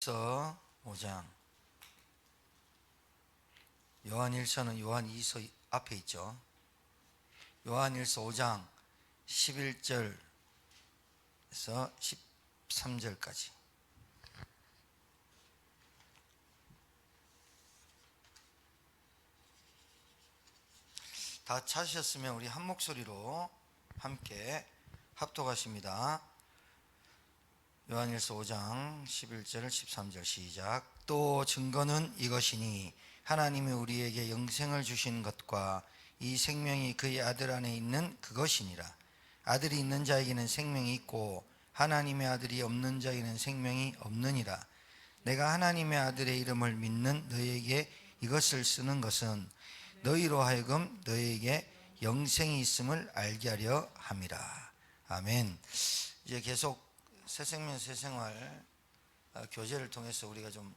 서 5장. 요한일서는 요한2서 앞에 있죠. 요한일서 5장 11절에서 13절까지. 다 찾으셨으면 우리 한 목소리로 함께 합독하십니다. 요한일서 5장 11절 13절 시작. 또 증거는 이것이니 하나님이 우리에게 영생을 주신 것과 이 생명이 그의 아들 안에 있는 그것이니라. 아들이 있는 자에게는 생명이 있고 하나님의 아들이 없는 자에게는 생명이 없느니라. 내가 하나님의 아들의 이름을 믿는 너희에게 이것을 쓰는 것은 너희로 하여금 너희에게 영생이 있음을 알게 하려 함이라. 아멘. 이제 계속 새생명 새생활 교제를 통해서 우리가 좀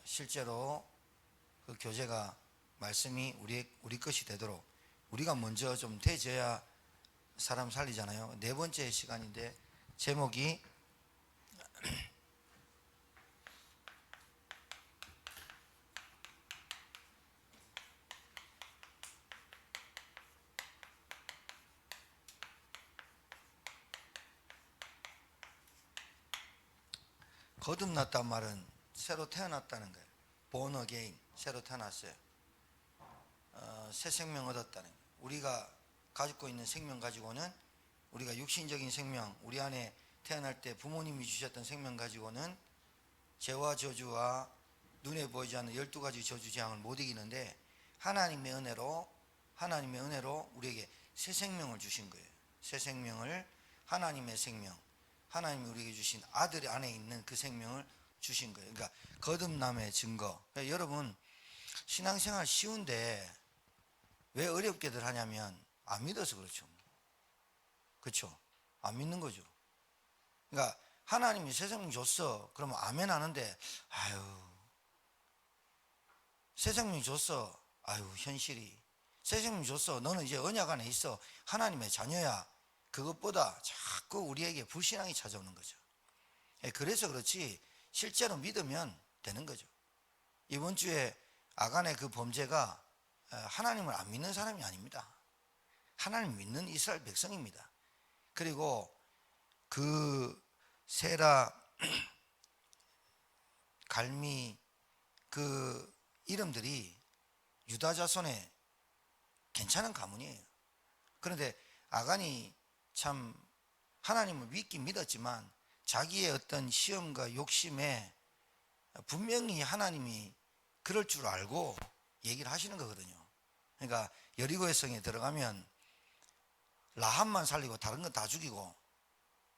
실제로 그 교제가 말씀이 우리 것이 되도록 우리가 먼저 좀 되져야 사람 살리잖아요. 네 번째 시간인데 제목이 거듭났단 말은 새로 태어났다는 거예요. born again, 새로 태어났어요. 새 생명 얻었다는 거예요. 우리가 가지고 있는 생명 가지고는, 우리가 육신적인 생명, 우리 안에 태어날 때 부모님이 주셨던 생명 가지고는 죄와 저주와 눈에 보이지 않는 12가지 저주 재앙을 못 이기는데, 하나님의 은혜로 우리에게 새 생명을 주신 거예요. 새 생명을, 하나님의 생명, 하나님이 우리에게 주신 아들 안에 있는 그 생명을 주신 거예요. 그러니까 거듭남의 증거. 그러니까 여러분, 신앙생활 쉬운데 왜 어렵게들 하냐면 안 믿어서 그렇죠. 그렇죠? 안 믿는 거죠. 그러니까 하나님이 새 생명 줬어. 그러면 아멘 하는데, 새 생명 줬어. 현실이. 새 생명 줬어. 너는 이제 언약 안에 있어. 하나님의 자녀야. 그것보다 자꾸 우리에게 불신앙이 찾아오는 거죠. 그래서 그렇지 실제로 믿으면 되는 거죠. 이번 주에 아간의 그 범죄가 하나님을 안 믿는 사람이 아닙니다. 하나님 믿는 이스라엘 백성입니다. 그리고 그 세라, 갈미, 그 이름들이 유다 자손의 괜찮은 가문이에요. 그런데 아간이 참 하나님을 믿긴 믿었지만 자기의 어떤 시험과 욕심에 분명히 하나님이 그럴 줄 알고 얘기를 하시는 거거든요. 그러니까 여리고의 성에 들어가면 라합만 살리고 다른 건 다 죽이고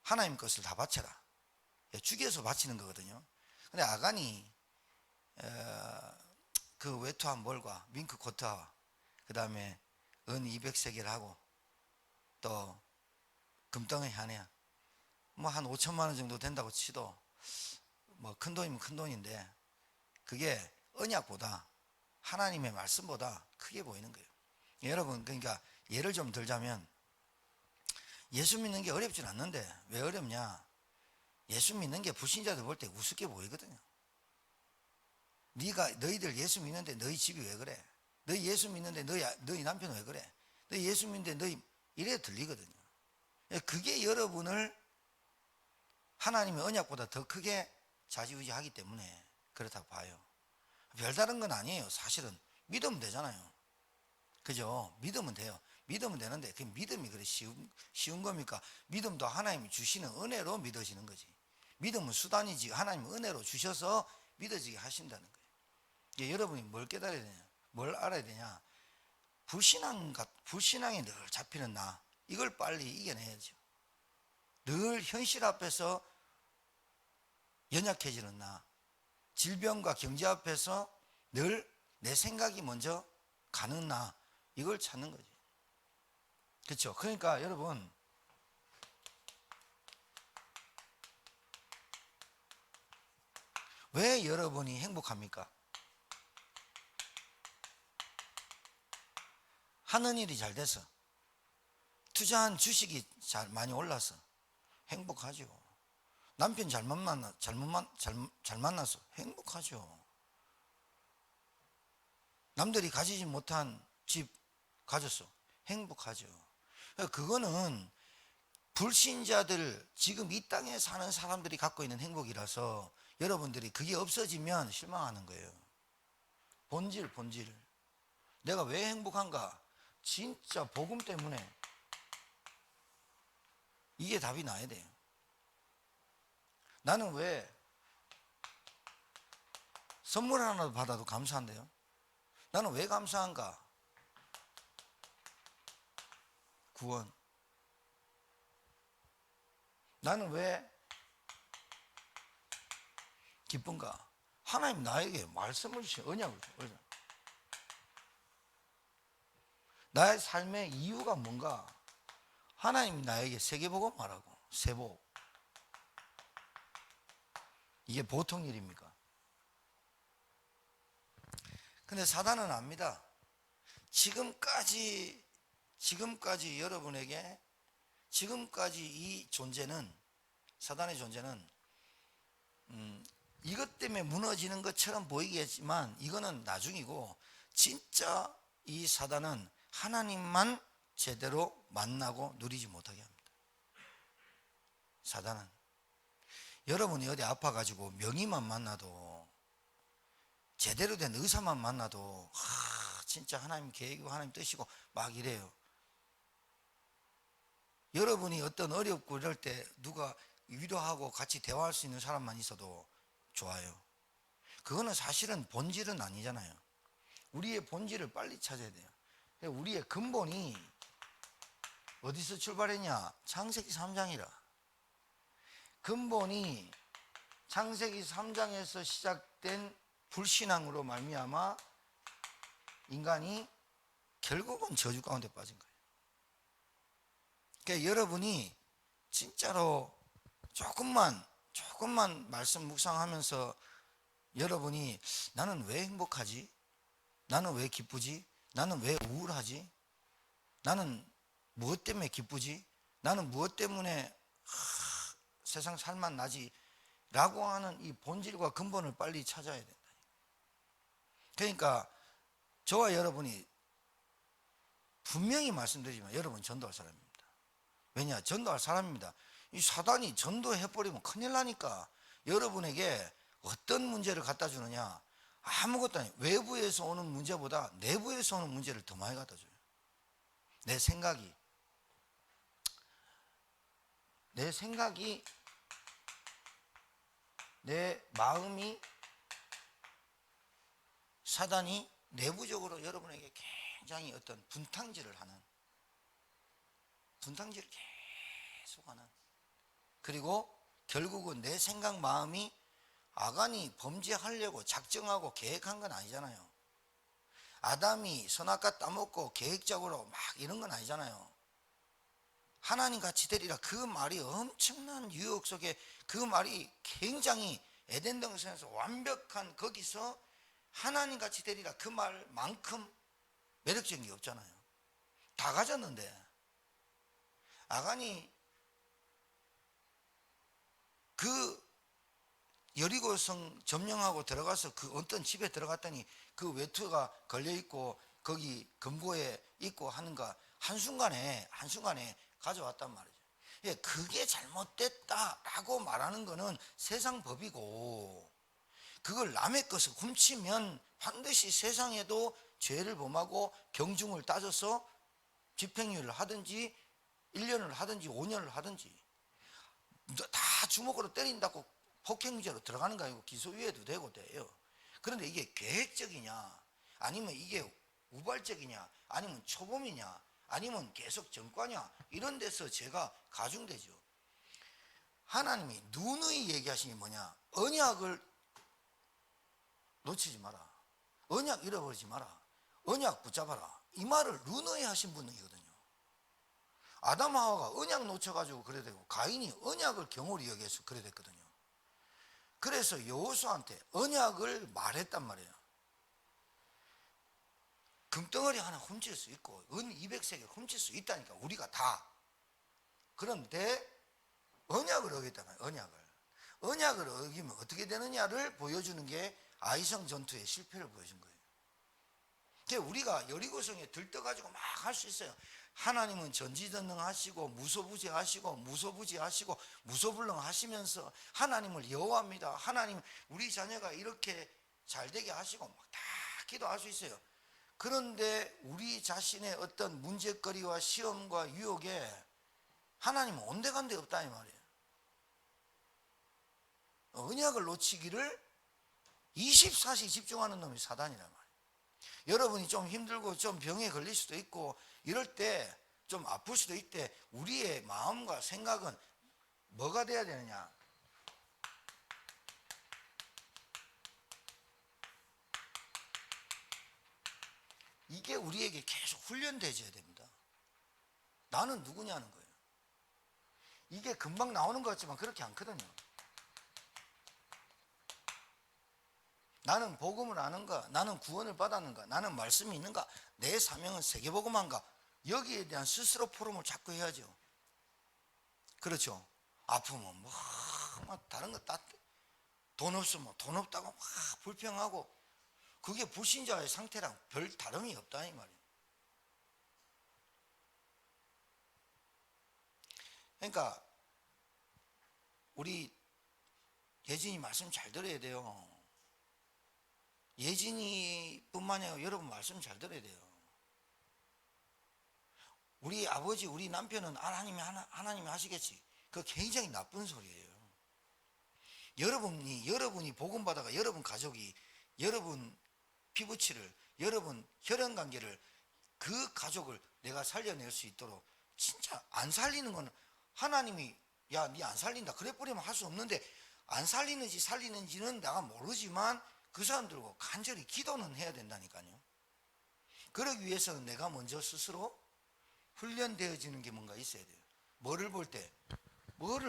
하나님 것을 다 바쳐라, 죽여서 바치는 거거든요. 근데 아간이 그 외투한 몰과 밍크 코트와 그 다음에 은 200세겔 하고 또 금덩이 하나 뭐 한 5천만 원 정도 된다고 치도 뭐 큰 돈이면 큰 돈인데 그게 언약보다 하나님의 말씀보다 크게 보이는 거예요. 여러분, 그러니까 예를 좀 들자면 예수 믿는 게 어렵진 않는데 왜 어렵냐? 예수 믿는 게 불신자들 볼 때 우습게 보이거든요. 너희들 예수 믿는데 너희 집이 왜 그래? 너희 예수 믿는데 너희 남편 왜 그래? 너희 예수 믿는데 너희 이래 들리거든요. 그게 여러분을 하나님의 언약보다 더 크게 좌지우지하기 때문에 그렇다고 봐요. 별다른 건 아니에요. 사실은 믿으면 되잖아요. 그죠? 믿으면 돼요. 믿으면 되는데 그 믿음이 그래 쉬운 겁니까? 믿음도 하나님이 주시는 은혜로 믿어지는 거지. 믿음은 수단이지 하나님은 은혜로 주셔서 믿어지게 하신다는 거예요. 여러분이 뭘 깨달아야 되냐? 뭘 알아야 되냐? 불신앙에 늘 잡히는 나, 이걸 빨리 이겨내야죠. 늘 현실 앞에서 연약해지는 나, 질병과 경제 앞에서 늘 내 생각이 먼저 가는 나, 이걸 찾는 거지. 그렇죠? 그러니까 여러분, 왜 여러분이 행복합니까? 하는 일이 잘 돼서, 투자한 주식이 잘 많이 올라서 행복하죠. 남편 잘 만나서 행복하죠. 남들이 가지지 못한 집 가졌어. 행복하죠. 그거는 불신자들, 지금 이 땅에 사는 사람들이 갖고 있는 행복이라서 여러분들이 그게 없어지면 실망하는 거예요. 본질. 내가 왜 행복한가? 진짜 복음 때문에. 이게 답이 나야 돼요. 나는 왜 선물 하나 받아도 감사한데요? 나는 왜 감사한가? 구원. 나는 왜 기쁜가? 하나님 나에게 말씀을 주신 언약을 주신. 나의 삶의 이유가 뭔가? 하나님이 나에게 세계복음 말하고 세복. 이게 보통 일입니까? 근데 사단은 압니다. 지금까지 여러분에게, 지금까지 이 존재는, 사단의 존재는 이것 때문에 무너지는 것처럼 보이겠지만 이거는 나중이고, 진짜 이 사단은 하나님만 제대로 만나고 누리지 못하게 합니다. 사단은 여러분이 어디 아파가지고 명의만 만나도, 제대로 된 의사만 만나도 진짜 하나님 계획이고 하나님 뜻이고 막 이래요. 여러분이 어떤 어렵고 이럴 때 누가 위로하고 같이 대화할 수 있는 사람만 있어도 좋아요. 그거는 사실은 본질은 아니잖아요. 우리의 본질을 빨리 찾아야 돼요. 우리의 근본이 어디서 출발했냐? 창세기 3장이라. 근본이 창세기 3장에서 시작된 불신앙으로 말미암아 인간이 결국은 저주 가운데 빠진 거예요. 그러니까 여러분이 진짜로 조금만 말씀 묵상하면서 여러분이 나는 왜 행복하지? 나는 왜 기쁘지? 나는 왜 우울하지? 나는 무엇 때문에 기쁘지? 나는 무엇 때문에 세상 살맛 나지? 라고 하는 이 본질과 근본을 빨리 찾아야 된다. 그러니까 저와 여러분이 분명히 말씀드리지만 여러분 전도할 사람입니다. 왜냐? 전도할 사람입니다. 이 사단이 전도해버리면 큰일 나니까. 여러분에게 어떤 문제를 갖다 주느냐? 아무것도 아니에요. 외부에서 오는 문제보다 내부에서 오는 문제를 더 많이 갖다 줘요. 내 생각이 내 마음이, 사단이 내부적으로 여러분에게 굉장히 어떤 분탕질을 계속 하는, 그리고 결국은 내 생각 마음이, 아간이 범죄하려고 작정하고 계획한 건 아니잖아요. 아담이 선악과 따먹고 계획적으로 막 이런 건 아니잖아요. 하나님 같이 되리라, 그 말이 엄청난 유혹 속에, 그 말이 굉장히 에덴 동산에서 완벽한, 거기서 하나님 같이 되리라 그 말만큼 매력적인 게 없잖아요. 다 가졌는데. 아간이 그 여리고성 점령하고 들어가서 그 어떤 집에 들어갔더니 그 외투가 걸려있고 거기 금고에 있고 하는가, 한순간에 가져왔단 말이죠. 예, 그게 잘못됐다라고 말하는 거는 세상 법이고, 그걸 남의 것을 훔치면 반드시 세상에도 죄를 범하고 경중을 따져서 집행유예를 하든지 1년을 하든지 5년을 하든지, 다 주먹으로 때린다고 폭행죄로 들어가는 거 아니고 기소유예도 되고 돼요. 그런데 이게 계획적이냐, 아니면 이게 우발적이냐, 아니면 초범이냐, 아니면 계속 전과냐, 이런 데서 죄가 가중되죠. 하나님이 누누이 얘기하신 게 뭐냐? 언약을 놓치지 마라. 언약 잃어버리지 마라. 언약 붙잡아라. 이 말을 누누이 하신 분이거든요. 아담 하와가 언약 놓쳐가지고 그래 되고, 가인이 언약을 경홀히 여기서 그래 됐거든요. 그래서 여호수아한테 언약을 말했단 말이에요. 금덩어리 하나 훔칠 수 있고 은 200세겔 훔칠 수 있다니까, 우리가 다. 그런데 언약을 어겼단 말이에요. 언약을. 언약을 어기면 어떻게 되느냐를 보여주는 게 아이성 전투의 실패를 보여준 거예요. 그러니까 우리가 여리고성에 들떠가지고 막 할 수 있어요. 하나님은 전지전능하시고 무소부지하시고 무소부지하시고 무소불능하시면서 하나님을 여호와입니다. 하나님 우리 자녀가 이렇게 잘 되게 하시고 막 다 기도할 수 있어요. 그런데 우리 자신의 어떤 문제거리와 시험과 유혹에 하나님은 온데간데 없다 이 말이에요. 언약을 놓치기를 24시 집중하는 놈이 사단이란 말이에요. 여러분이 좀 힘들고 좀 병에 걸릴 수도 있고 이럴 때 좀 아플 수도 있대. 우리의 마음과 생각은 뭐가 돼야 되느냐? 이게 우리에게 계속 훈련되어야 됩니다. 나는 누구냐는 거예요. 이게 금방 나오는 것 같지만 그렇게 않거든요. 나는 복음을 아는가? 나는 구원을 받았는가? 나는 말씀이 있는가? 내 사명은 세계복음한가? 여기에 대한 스스로 포럼을 자꾸 해야죠. 그렇죠? 아프면 막 다른 거 다 돈 없으면 돈 없다고 막 불평하고 그게 불신자의 상태랑 별 다름이 없다 이 말이에요. 그러니까 우리 예진이 말씀 잘 들어야 돼요. 예진이 뿐만이 아니라 여러분 말씀 잘 들어야 돼요. 우리 아버지 우리 남편은 하나님이 하시겠지. 그거 굉장히 나쁜 소리예요. 여러분이 복음받아가 여러분 가족이 여러분 피부치를 여러분 혈연관계를 그 가족을 내가 살려낼 수 있도록 진짜 안 살리는 건 하나님이 야 니 안 살린다 그래 버리면 할 수 없는데 안 살리는지 살리는지는 내가 모르지만 그 사람들과 간절히 기도는 해야 된다니까요. 그러기 위해서는 내가 먼저 스스로 훈련되어지는 게 뭔가 있어야 돼요. 뭐를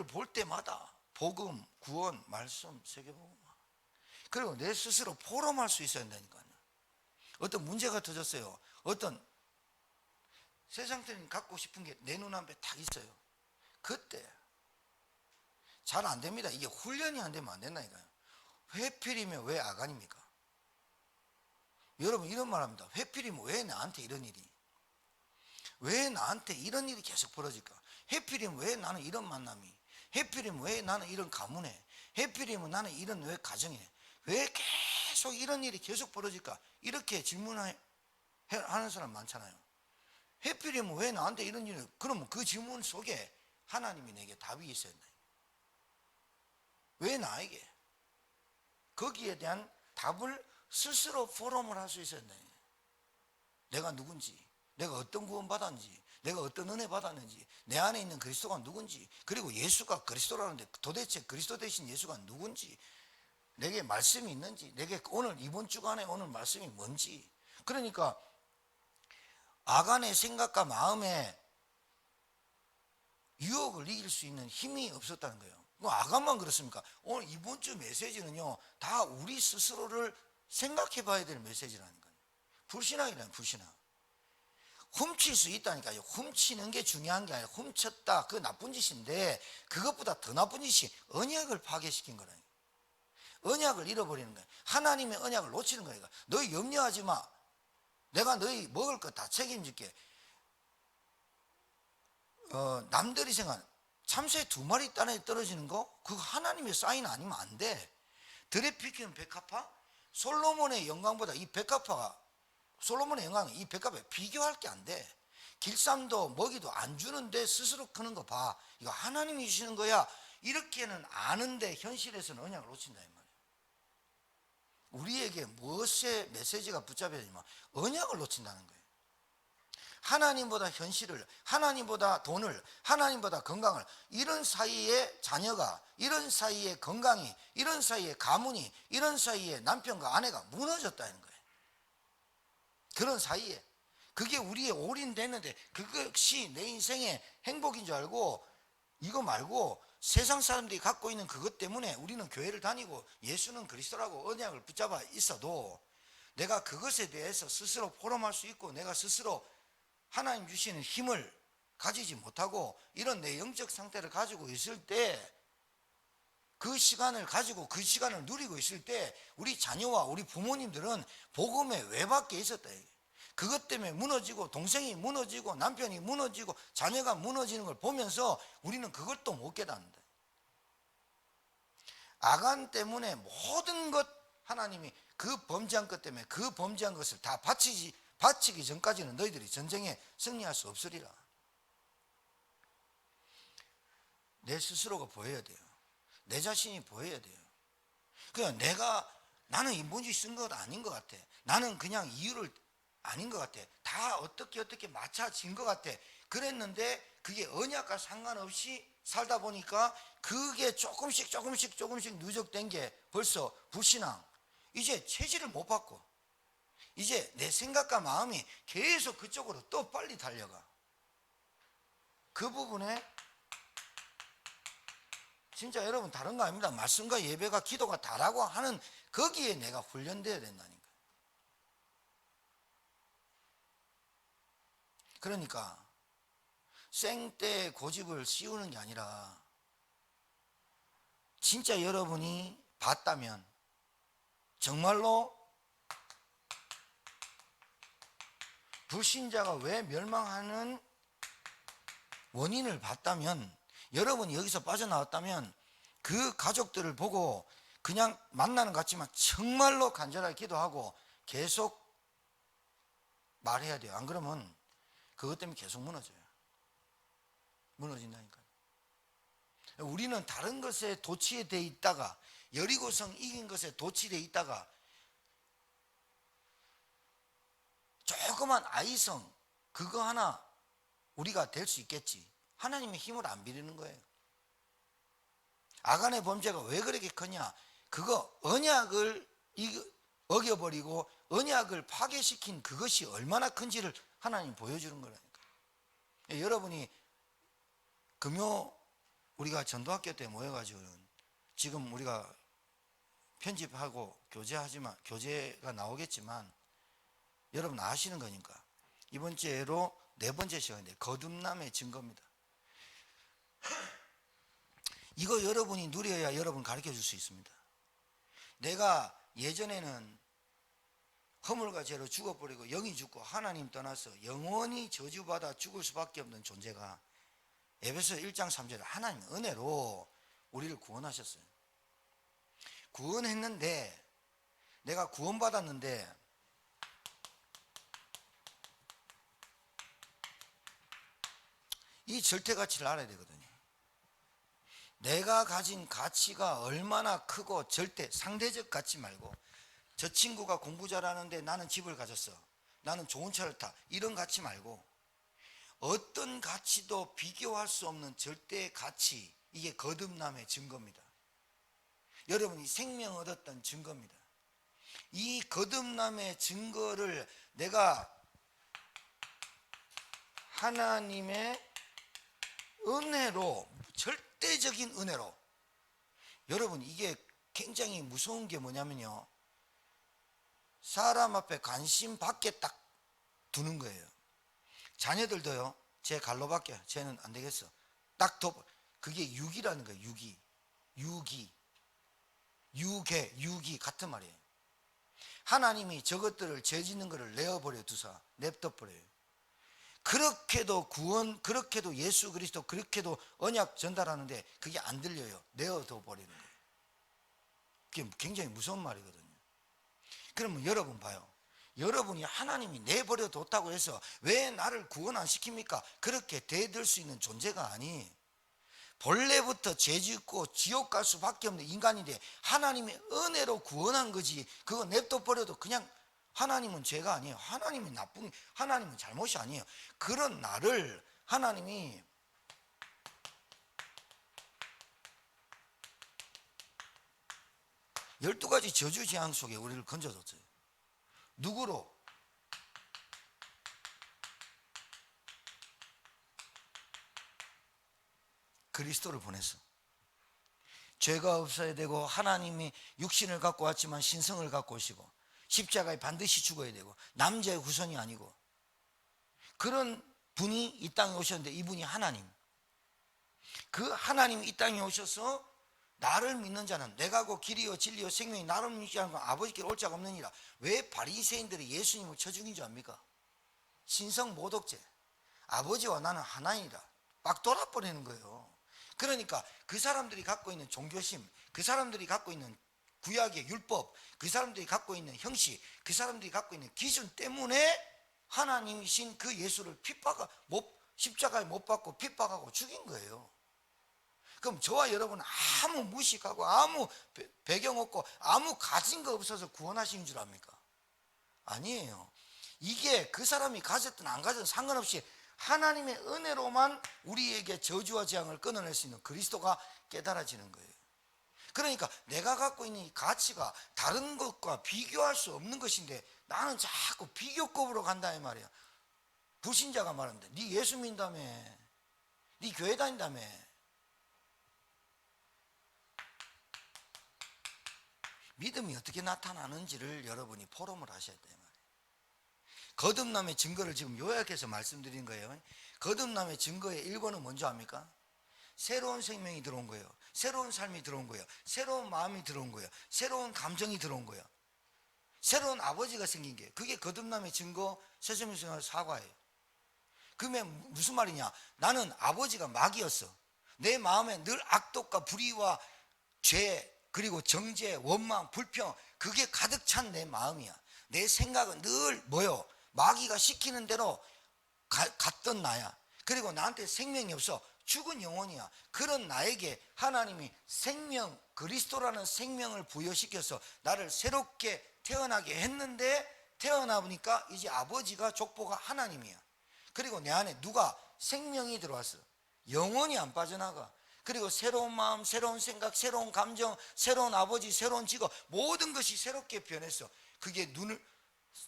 볼 때마다 복음, 구원, 말씀, 세계복음 그리고 내 스스로 포럼할 수 있어야 된다니까요. 어떤 문제가 터졌어요. 어떤 세상들이 갖고 싶은 게 내 눈앞에 딱 있어요. 그때 잘 안 됩니다. 이게 훈련이 안 되면 안 된다니까요. 회필이면 왜 아간입니까? 여러분 이런 말 합니다. 회필이면 왜 나한테 이런 일이 왜 나한테 이런 일이 계속 벌어질까? 회필이면 왜 나는 이런 만남이 회필이면 왜 나는 이런 가문에 회필이면 나는 이런 왜 가정에 왜 계속 이런 일이 계속 벌어질까? 이렇게 질문하는 사람 많잖아요. 회필이면 왜 나한테 이런 일이 그러면 그 질문 속에 하나님이 내게 답이 있어야 된다. 왜 나에게? 거기에 대한 답을 스스로 포럼을 할 수 있어야 된다. 내가 누군지 내가 어떤 구원 받았는지 내가 어떤 은혜 받았는지 내 안에 있는 그리스도가 누군지 그리고 예수가 그리스도라는데 도대체 그리스도 대신 예수가 누군지 내게 말씀이 있는지 내게 오늘 이번 주간에 오늘 말씀이 뭔지 그러니까 아간의 생각과 마음에 유혹을 이길 수 있는 힘이 없었다는 거예요. 아간만 그렇습니까? 오늘 이번 주 메시지는요 다 우리 스스로를 생각해 봐야 될 메시지라는 거예요. 불신앙이라는 불신앙. 훔칠 수 있다니까요. 훔치는 게 중요한 게 아니라 훔쳤다 그 나쁜 짓인데 그것보다 더 나쁜 짓이 언약을 파괴시킨 거라니까. 언약을 잃어버리는 거예요. 하나님의 언약을 놓치는 거예요. 너희 염려하지 마. 내가 너희 먹을 거 다 책임질게. 남들이 생각하는 참새 2마리 땅에 떨어지는 거 그거 하나님의 사인 아니면 안 돼. 들에 피키는 백합화 솔로몬의 영광보다 이 백합화가 솔로몬의 영광은 이 백합에 비교할 게 안 돼. 길쌈도 먹이도 안 주는데 스스로 크는 거 봐. 이거 하나님이 주시는 거야. 이렇게는 아는데 현실에서는 언약을 놓친다 이 말이에요. 우리에게 무엇의 메시지가 붙잡혀야 되냐면 언약을 놓친다는 거예요. 하나님보다 현실을, 하나님보다 돈을, 하나님보다 건강을, 이런 사이에 자녀가, 이런 사이에 건강이, 이런 사이에 가문이, 이런 사이에 남편과 아내가 무너졌다는 거예요. 그런 사이에 그게 우리의 올인되는데 그것이 내 인생의 행복인 줄 알고 이거 말고 세상 사람들이 갖고 있는 그것 때문에 우리는 교회를 다니고 예수는 그리스도라고 언약을 붙잡아 있어도 내가 그것에 대해서 스스로 포럼할 수 있고 내가 스스로 하나님 주시는 힘을 가지지 못하고 이런 내 영적 상태를 가지고 있을 때 그 시간을 가지고 그 시간을 누리고 있을 때 우리 자녀와 우리 부모님들은 복음의 외밖에 있었다. 그것 때문에 무너지고 동생이 무너지고 남편이 무너지고 자녀가 무너지는 걸 보면서 우리는 그걸 또 못 깨닫는다. 아간 때문에 모든 것 하나님이 그 범죄한 것 때문에 그 범죄한 것을 다 바치기 전까지는 너희들이 전쟁에 승리할 수 없으리라. 내 스스로가 보여야 돼요. 내 자신이 보여야 돼요. 그냥 나는 인본주의 쓴 것 아닌 것 같아. 나는 그냥 이유를 아닌 것 같아. 다 어떻게 맞춰진 것 같아. 그랬는데 그게 언약과 상관없이 살다 보니까 그게 조금씩 누적된 게 벌써 불신앙. 이제 체질을 못 바꿔. 이제 내 생각과 마음이 계속 그쪽으로 또 빨리 달려가. 그 부분에 진짜 여러분 다른 거 아닙니다. 말씀과 예배가 기도가 다라고 하는 거기에 내가 훈련되어야 된다니까. 그러니까 생떼 고집을 씌우는 게 아니라 진짜 여러분이 봤다면 정말로 불신자가 왜 멸망하는 원인을 봤다면 여러분이 여기서 빠져나왔다면 그 가족들을 보고 그냥 만나는 것 같지만 정말로 간절하게 기도하고 계속 말해야 돼요. 안 그러면 그것 때문에 계속 무너진다니까요. 우리는 다른 것에 도취돼 있다가 여리고성 이긴 것에 도취돼 있다가 조그만 아이성 그거 하나 우리가 될 수 있겠지. 하나님의 힘을 안 빌리는 거예요. 아간의 범죄가 왜 그렇게 크냐? 그거 언약을 어겨버리고 언약을 파괴시킨 그것이 얼마나 큰지를 하나님 보여주는 거라니까. 여러분이 금요 우리가 전도학교 때 모여가지고는 지금 우리가 편집하고 교재가 나오겠지만 여러분 아시는 거니까 이번 주로 4번째 시간인데 거듭남의 증거입니다. 이거 여러분이 누려야 여러분 가르쳐 줄 수 있습니다. 내가 예전에는 허물과 죄로 죽어버리고 영이 죽고 하나님 떠나서 영원히 저주받아 죽을 수밖에 없는 존재가 에베소 1장 3절에 하나님 은혜로 우리를 구원하셨어요. 구원했는데 내가 구원받았는데 이 절대 가치를 알아야 되거든요. 내가 가진 가치가 얼마나 크고 절대 상대적 가치 말고 저 친구가 공부 잘하는데 나는 집을 가졌어. 나는 좋은 차를 타. 이런 가치 말고 어떤 가치도 비교할 수 없는 절대 가치. 이게 거듭남의 증거입니다. 여러분이 생명 얻었던 증거입니다. 이 거듭남의 증거를 내가 하나님의 은혜로 절대적인 은혜로 여러분 이게 굉장히 무서운 게 뭐냐면요. 사람 앞에 관심 받게 딱 두는 거예요. 자녀들도요. 제 갈로 밖에 쟤는 안 되겠어. 딱 그게 유기라는 거예요. 유기 같은 말이에요. 하나님이 저것들을 죄 짓는 것을 내어버려 두사 냅둬버려요. 그렇게도 예수 그리스도 그렇게도 언약 전달하는데 그게 안 들려요. 내어둬 버리는 거예요. 그게 굉장히 무서운 말이거든요. 그러면 여러분 봐요. 여러분이 하나님이 내버려 뒀다고 해서 왜 나를 구원 안 시킵니까? 그렇게 대들 수 있는 존재가 아니. 본래부터 죄 짓고 지옥 갈 수밖에 없는 인간인데 하나님의 은혜로 구원한 거지. 그거 냅둬 버려도 그냥 하나님은 죄가 아니에요. 하나님은 잘못이 아니에요. 그런 나를 하나님이 12가지 저주 재앙 속에 우리를 건져줬어요. 누구로? 그리스도를 보냈어. 죄가 없어야 되고 하나님이 육신을 갖고 왔지만 신성을 갖고 오시고 십자가에 반드시 죽어야 되고 남자의 후손이 아니고 그런 분이 이 땅에 오셨는데 이분이 하나님. 그 하나님이 이 땅에 오셔서 나를 믿는 자는 내가 곧 길이요 진리요 생명이 나를 믿지 않고 아버지께 올 자가 없느니라. 왜 바리새인들이 예수님을 쳐 죽인 줄 압니까? 신성 모독죄. 아버지와 나는 하나이라. 막 돌아버리는 거예요. 그러니까 그 사람들이 갖고 있는 종교심, 그 사람들이 갖고 있는 구약의 율법, 그 사람들이 갖고 있는 형식, 그 사람들이 갖고 있는 기준 때문에 하나님이신 그 예수를 십자가에 못 박고 핍박하고 죽인 거예요. 그럼 저와 여러분 아무 무식하고 아무 배경 없고 아무 가진 거 없어서 구원하신 줄 압니까? 아니에요. 이게 그 사람이 가졌든 안 가졌든 상관없이 하나님의 은혜로만 우리에게 저주와 재앙을 끊어낼 수 있는 그리스도가 깨달아지는 거예요. 그러니까 내가 갖고 있는 이 가치가 다른 것과 비교할 수 없는 것인데 나는 자꾸 비교급으로 간다 이 말이야. 불신자가 말하는데 네 예수 믿다며, 네 교회 다닌다며. 믿음이 어떻게 나타나는지를 여러분이 포럼을 하셔야 돼요. 거듭남의 증거를 지금 요약해서 말씀드린 거예요. 거듭남의 증거의 1번은 뭔지 압니까? 새로운 생명이 들어온 거예요. 새로운 삶이 들어온 거예요. 새로운 마음이 들어온 거예요. 새로운 감정이 들어온 거예요. 새로운 아버지가 생긴 게, 그게 거듭남의 증거, 새생명 사과예요. 그러면 무슨 말이냐? 나는 아버지가 마귀였어. 내 마음에 늘 악독과 불의와 죄, 그리고 정죄, 원망, 불평, 그게 가득 찬 내 마음이야. 내 생각은 늘 뭐요? 마귀가 시키는 대로 갔던 나야. 그리고 나한테 생명이 없어. 죽은 영혼이야. 그런 나에게 하나님이 생명, 그리스도라는 생명을 부여시켜서 나를 새롭게 태어나게 했는데, 태어나 보니까 이제 아버지가 족보가 하나님이야. 그리고 내 안에 누가 생명이 들어왔어. 영혼이 안 빠져나가. 그리고 새로운 마음, 새로운 생각, 새로운 감정, 새로운 아버지, 새로운 직업, 모든 것이 새롭게 변했어. 그게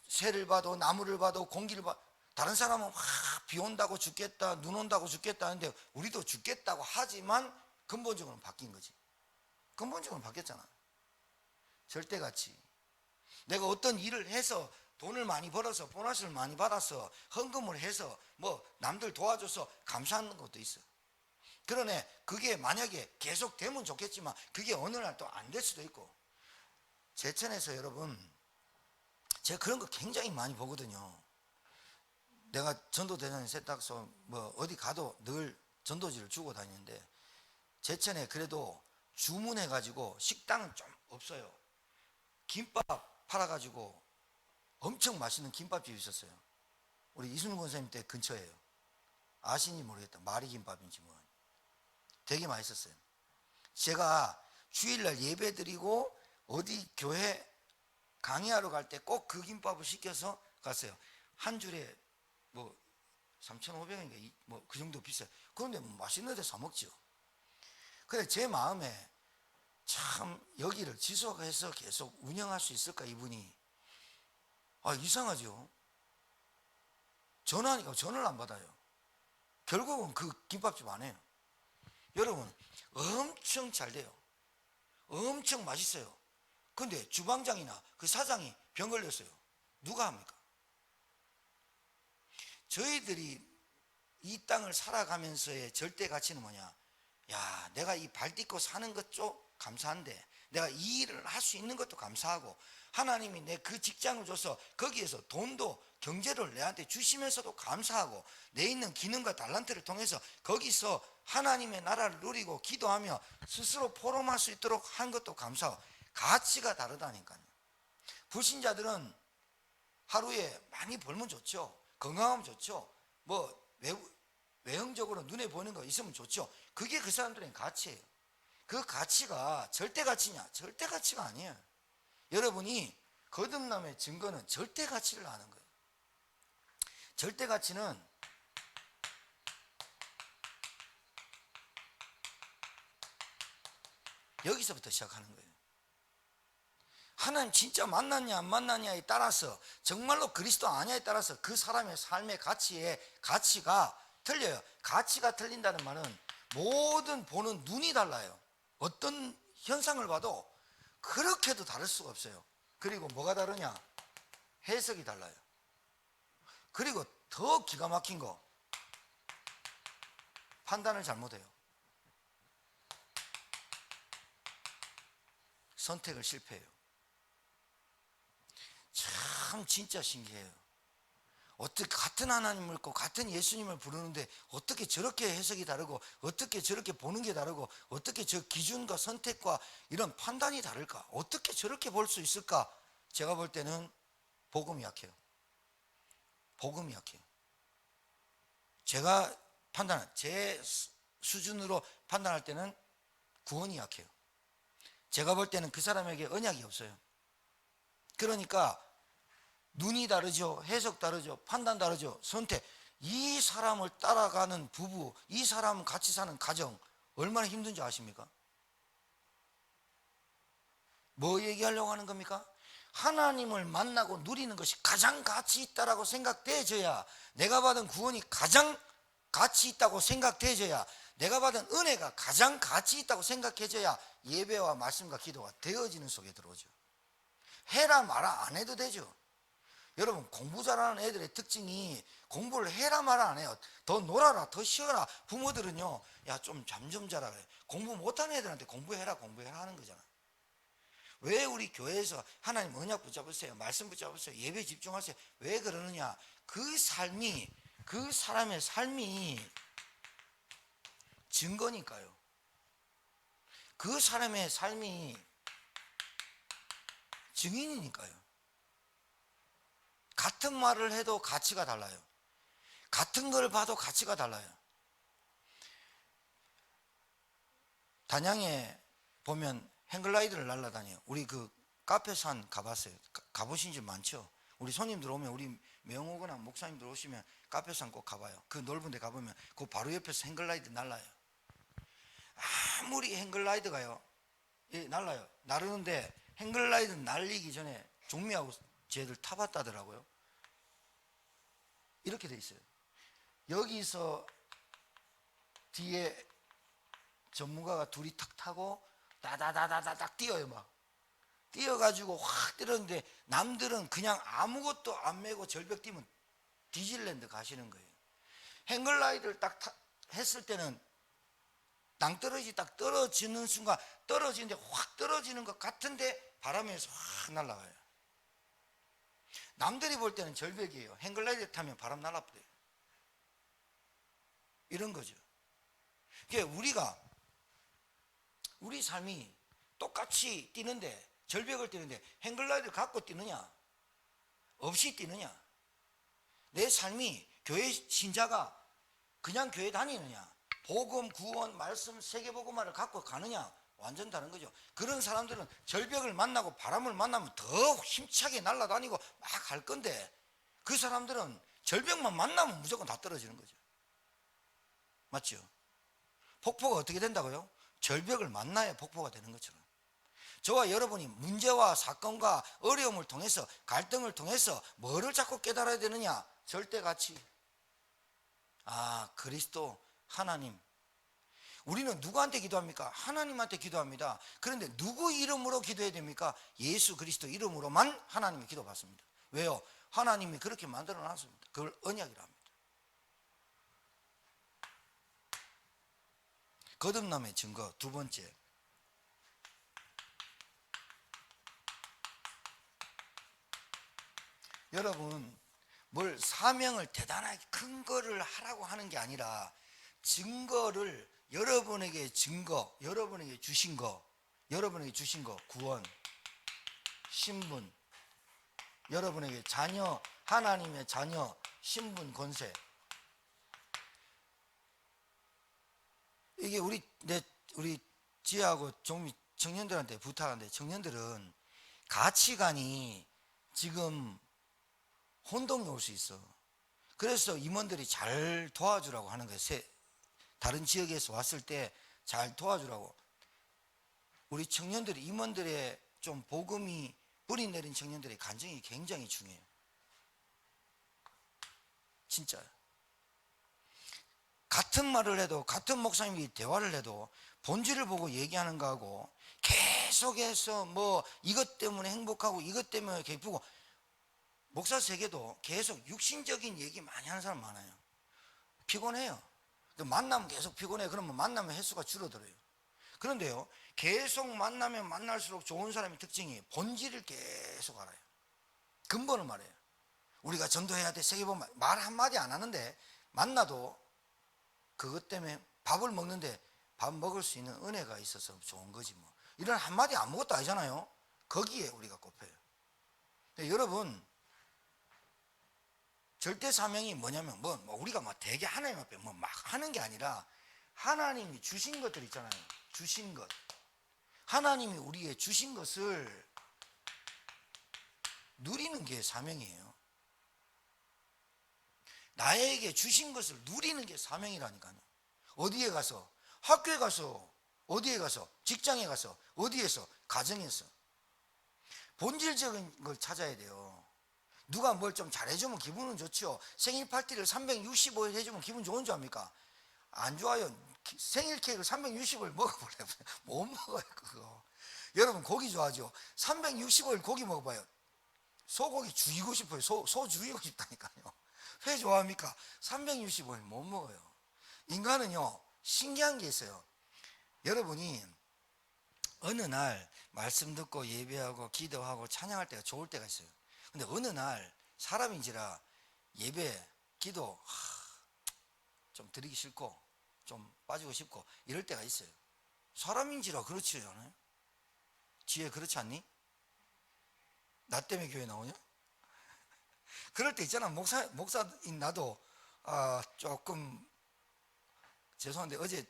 새를 봐도 나무를 봐도 공기를 봐도, 다른 사람은 비 온다고 죽겠다, 눈 온다고 죽겠다 하는데 우리도 죽겠다고 하지만 근본적으로는 바뀐 거지. 근본적으로 바뀌었잖아. 절대가치. 내가 어떤 일을 해서 돈을 많이 벌어서 보너스를 많이 받아서 헌금을 해서 뭐 남들 도와줘서 감사하는 것도 있어. 그러네. 그게 만약에 계속 되면 좋겠지만 그게 어느 날 또 안 될 수도 있고. 제천에서 여러분, 제가 그런 거 굉장히 많이 보거든요. 내가 전도대장 세탁소 뭐 어디 가도 늘 전도지를 주고 다니는데, 제천에 그래도 주문해 가지고 식당은 좀 없어요. 김밥 팔아 가지고 엄청 맛있는 김밥집이 있었어요. 우리 이순우 권사님 때 근처에요. 아시는지 모르겠다. 마리김밥인지 뭐 되게 맛있었어요. 제가 주일날 예배 드리고 어디 교회 강의하러 갈 때 꼭 그 김밥을 시켜서 갔어요. 한 줄에 뭐 3,500원인가 뭐 그 정도 비싸요. 그런데 뭐 맛있는 데 사 먹죠. 그래 제 마음에 참 여기를 지속해서 계속 운영할 수 있을까 이분이. 이상하죠. 전화하니까 전화를 안 받아요. 결국은 그 김밥집 안 해요. 여러분 엄청 잘 돼요. 엄청 맛있어요. 근데 주방장이나 그 사장이 병 걸렸어요. 누가 합니까? 저희들이 이 땅을 살아가면서의 절대 가치는 뭐냐? 야, 내가 이 발 딛고 사는 것 좀 감사한데, 내가 이 일을 할 수 있는 것도 감사하고, 하나님이 내 그 직장을 줘서 거기에서 돈도 경제를 내한테 주시면서도 감사하고, 내 있는 기능과 달란트를 통해서 거기서 하나님의 나라를 누리고 기도하며 스스로 포럼할 수 있도록 한 것도 감사하고, 가치가 다르다니까요. 불신자들은 하루에 많이 벌면 좋죠. 건강하면 좋죠. 뭐 외형적으로 눈에 보이는 거 있으면 좋죠. 그게 그 사람들의 가치예요. 그 가치가 절대 가치냐? 절대 가치가 아니에요. 여러분이 거듭남의 증거는 절대 가치를 아는 거예요. 절대 가치는 여기서부터 시작하는 거예요. 하나님 진짜 만났냐 안 만났냐에 따라서, 정말로 그리스도 아냐에 따라서 그 사람의 삶의 가치가 틀려요. 가치가 틀린다는 말은 모든 보는 눈이 달라요. 어떤 현상을 봐도 그렇게도 다를 수가 없어요. 그리고 뭐가 다르냐? 해석이 달라요. 그리고 더 기가 막힌 거, 판단을 잘못해요. 선택을 실패해요. 참 진짜 신기해요. 어떻게 같은 하나님을 믿고 같은 예수님을 부르는데 어떻게 저렇게 해석이 다르고 어떻게 저렇게 보는 게 다르고 어떻게 저 기준과 선택과 이런 판단이 다를까? 어떻게 저렇게 볼 수 있을까? 제가 볼 때는 복음이 약해요. 복음이 약해요. 제가 제 수준으로 판단할 때는 구원이 약해요. 제가 볼 때는 그 사람에게 언약이 없어요. 그러니까 눈이 다르죠. 해석 다르죠. 판단 다르죠. 선택. 이 사람을 따라가는 부부, 이 사람 같이 사는 가정 얼마나 힘든지 아십니까? 뭐 얘기하려고 하는 겁니까? 하나님을 만나고 누리는 것이 가장 가치 있다라고 생각돼져야, 내가 받은 구원이 가장 가치 있다고 생각돼져야, 내가 받은 은혜가 가장 가치 있다고 생각해져야 예배와 말씀과 기도가 되어지는 속에 들어오죠. 해라 마라 안 해도 되죠. 여러분, 공부 잘하는 애들의 특징이 공부를 해라 마라 안 해요. 더 놀아라, 더 쉬어라. 부모들은요, 야, 좀 잠 좀 자라 그래. 공부 못하는 애들한테 공부해라 하는 거잖아. 왜 우리 교회에서 하나님 언약 붙잡으세요, 말씀 붙잡으세요, 예배 집중하세요, 왜 그러느냐? 그 삶이, 그 사람의 삶이 증거니까요. 그 사람의 삶이 증인이니까요. 같은 말을 해도 가치가 달라요. 같은 걸 봐도 가치가 달라요. 단양에 보면 행글라이드를 날아다녀요. 우리 그 카페산 가봤어요? 가보신 줄 많죠? 우리 손님들 오면, 우리 명호거나 목사님들 오시면 카페산 꼭 가봐요. 그 넓은 데 가보면 그 바로 옆에서 행글라이드 날아요. 아무리 행글라이드가요, 날아요. 나르는데 행글라이드 날리기 전에 종미하고 쟤들 타봤다더라고요. 이렇게 돼 있어요. 여기서 뒤에 전문가가 둘이 탁 타고 다다다다닥 뛰어요. 막 뛰어가지고 확 뛰었는데, 남들은 그냥 아무것도 안 메고 절벽 뛰면 디즈니랜드 가시는 거예요. 행글라이드를 딱 했을 때는 낭떠러지 딱 떨어지는 순간, 떨어지는데 확 떨어지는 것 같은데 바람에서 확 날아가요. 남들이 볼 때는 절벽이에요. 행글라이드 타면 바람 날아버려요. 이런 거죠. 그러니까 우리 삶이 똑같이 뛰는데, 절벽을 뛰는데 행글라이드를 갖고 뛰느냐, 없이 뛰느냐, 내 삶이 교회 신자가 그냥 교회 다니느냐, 복음, 구원, 말씀, 세계복음화를 갖고 가느냐, 완전 다른 거죠. 그런 사람들은 절벽을 만나고 바람을 만나면 더 힘차게 날아다니고 막 할 건데, 그 사람들은 절벽만 만나면 무조건 다 떨어지는 거죠. 맞죠? 폭포가 어떻게 된다고요? 절벽을 만나야 폭포가 되는 것처럼, 저와 여러분이 문제와 사건과 어려움을 통해서, 갈등을 통해서 뭐를 자꾸 깨달아야 되느냐? 절대 가치. 그리스도, 하나님. 우리는 누구한테 기도합니까? 하나님한테 기도합니다. 그런데 누구 이름으로 기도해야 됩니까? 예수 그리스도 이름으로만 하나님이 기도받습니다. 왜요? 하나님이 그렇게 만들어 놨습니다. 그걸 언약이라 합니다. 거듭남의 증거 두 번째, 여러분, 뭘 사명을 대단하게 큰 거를 하라고 하는 게 아니라, 증거를 여러분에게 여러분에게 주신 거, 구원, 신분, 여러분에게 자녀, 하나님의 자녀, 신분, 권세. 이게 우리 지혜하고 종미 청년들한테 부탁하는데, 청년들은 가치관이 지금 혼동이 올 수 있어. 그래서 임원들이 잘 도와주라고 하는 거예요. 다른 지역에서 왔을 때 잘 도와주라고. 우리 청년들이, 임원들의 좀 복음이 뿌리 내린 청년들의 간증이 굉장히 중요해요. 진짜. 같은 말을 해도, 같은 목사님이 대화를 해도 본질을 보고 얘기하는 거하고, 계속해서 뭐 이것 때문에 행복하고 이것 때문에 기쁘고, 목사 세계도 계속 육신적인 얘기 많이 하는 사람 많아요. 피곤해요. 만나면 계속 피곤해요. 그러면 만나면 횟수가 줄어들어요. 그런데요, 계속 만나면 만날수록 좋은 사람의 특징이 본질을 계속 알아요. 근본을 말해요. 우리가 전도해야 돼, 세계보면 말 한마디 안 하는데 만나도 그것 때문에 밥을 먹는데 밥 먹을 수 있는 은혜가 있어서 좋은 거지 뭐. 이런 한마디 아무것도 아니잖아요. 거기에 우리가 꼽혀요. 여러분, 절대 사명이 뭐냐면 뭐 우리가 막 되게 하나님 앞에 뭐 막 하는 게 아니라 하나님이 주신 것들 있잖아요. 주신 것. 하나님이 우리에게 주신 것을 누리는 게 사명이에요. 나에게 주신 것을 누리는 게 사명이라니까요. 어디에 가서, 학교에 가서, 어디에 가서, 직장에 가서, 어디에서, 가정에서 본질적인 걸 찾아야 돼요. 누가 뭘 좀 잘해주면 기분은 좋죠. 생일 파티를 365일 해주면 기분 좋은 줄 압니까? 안 좋아요. 생일 케이크를 365일 먹어보래요. 못 먹어요 그거. 여러분 고기 좋아하죠? 365일 고기 먹어봐요. 소고기 죽이고 싶어요. 소 죽이고 싶다니까요. 회 좋아합니까? 365일 못 먹어요. 인간은요 신기한 게 있어요. 여러분이 어느 날 말씀 듣고 예배하고 기도하고 찬양할 때가 좋을 때가 있어요. 근데 어느 날 사람인지라 예배, 기도 좀 드리기 싫고 좀 빠지고 싶고 이럴 때가 있어요. 사람인지라 그렇지 않아요? 지혜 그렇지 않니? 나 때문에 교회 나오냐? 그럴 때 있잖아. 목사인 나도 조금 죄송한데 어제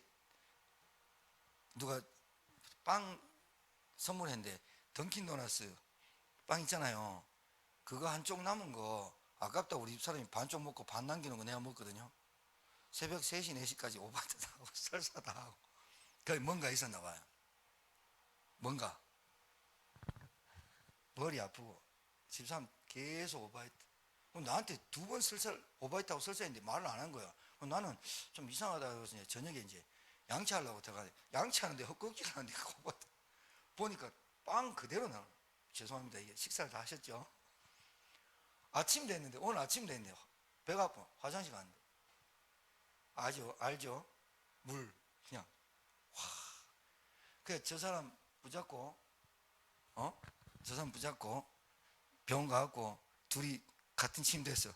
누가 빵 선물했는데 던킨도너스 빵 있잖아요. 그거 한쪽 남은 거 아깝다 우리 집사람이 반쪽 먹고 반 남기는 거 내가 먹거든요. 새벽 3시 4시까지 오바이트 하고 설사 다 하고 거기 뭔가 있었나 봐요. 뭔가 머리 아프고 집사람 계속 오바이트. 나한테 2번 설사 오바이트하고 설사했는데 말을 안 한 거야. 나는 좀 이상하다 해서 저녁에 이제 양치하려고 들어가는데 양치하는데 헛걱지를 하는데 오바이트 보니까 빵 그대로 나와. 죄송합니다. 이게 식사를 다 하셨죠? 아침 됐는데 오늘 아침 됐는데 배가 아파. 화장실 갔는데 알죠? 물 그냥 그래 저 사람 붙잡고 저 사람 붙잡고 병원 가갖고 둘이 같은 침대에서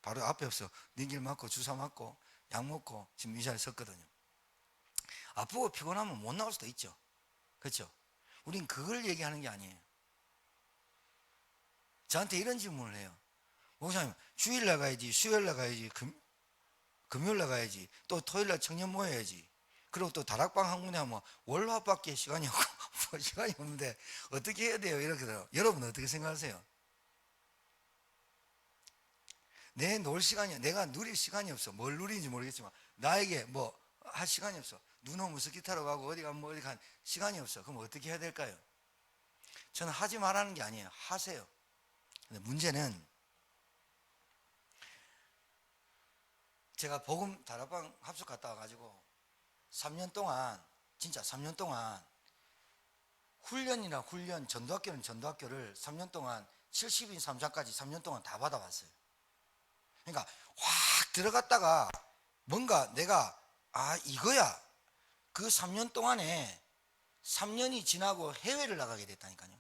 바로 앞에 없어 링길 맞고 주사 맞고 약 먹고 지금 이 자리에 섰거든요. 아프고 피곤하면 못 나올 수도 있죠. 그렇죠? 우린 그걸 얘기하는 게 아니에요. 저한테 이런 질문을 해요. 목사님 주일 나가야지, 수요일 나가야지, 금요일 나가야지, 또 토요일날 청년 모여야지, 그리고 또 다락방 한 군데 하면 월화밖에 시간이 없고 뭐 시간이 없는데 어떻게 해야 돼요? 이렇게 돼요. 여러분 어떻게 생각하세요? 내 놀 시간이, 내가 누릴 시간이 없어. 뭘 누리는지 모르겠지만 나에게 뭐 할 시간이 없어. 눈 오면 스키 타러 가고 어디 가면 뭐 어디 간 시간이 없어. 그럼 어떻게 해야 될까요? 저는 하지 말라는 게 아니에요. 하세요. 근데 문제는 제가 복음 다락방 합숙 갔다 와가지고 3년 동안 진짜 3년 동안 훈련이나 훈련, 전도학교는 전도학교를 3년 동안 70인 3자까지 3년 동안 다 받아봤어요. 그러니까 확 들어갔다가 뭔가 내가 이거야. 그 3년 동안에 3년이 지나고 해외를 나가게 됐다니까요.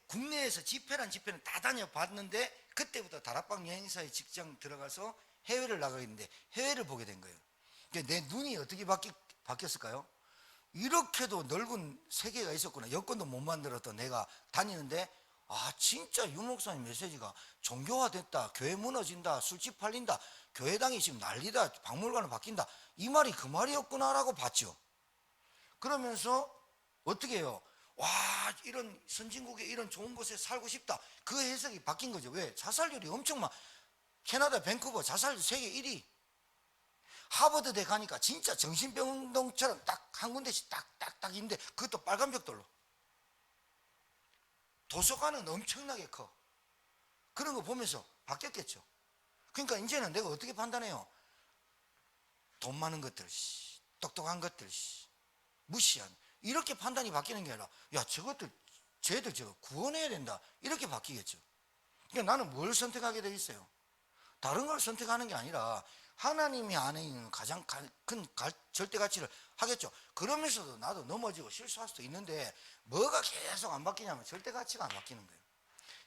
국내에서 집회란 집회는 다 다녀봤는데 그때부터 다락방 여행사에 직장 들어가서 해외를 나가게 됐는데 해외를 보게 된 거예요. 그러니까 내 눈이 어떻게 바뀌었을까요? 이렇게도 넓은 세계가 있었구나. 여권도 못 만들었던 내가 다니는데 진짜 유 목사님 메시지가 종교화됐다, 교회 무너진다, 술집 팔린다, 교회당이 지금 난리다, 박물관을 바뀐다, 이 말이 그 말이었구나라고 봤죠. 그러면서 어떻게 해요? 이런 선진국에 이런 좋은 곳에 살고 싶다. 그 해석이 바뀐 거죠. 왜? 자살률이 엄청 캐나다 밴쿠버 자살률 세계 1위. 하버드대 가니까 진짜 정신병동처럼 딱 한 군데씩 딱딱딱 있는데 그것도 빨간 벽돌로. 도서관은 엄청나게 커. 그런 거 보면서 바뀌었겠죠. 그러니까 이제는 내가 어떻게 판단해요? 돈 많은 것들, 똑똑한 것들, 무시한. 이렇게 판단이 바뀌는 게 아니라 쟤들 저거 구원해야 된다. 이렇게 바뀌겠죠. 그러니까 나는 뭘 선택하게 돼 있어요? 다른 걸 선택하는 게 아니라 하나님이 안에 있는 가장 큰 절대 가치를 하겠죠. 그러면서도 나도 넘어지고 실수할 수도 있는데 뭐가 계속 안 바뀌냐면 절대 가치가 안 바뀌는 거예요.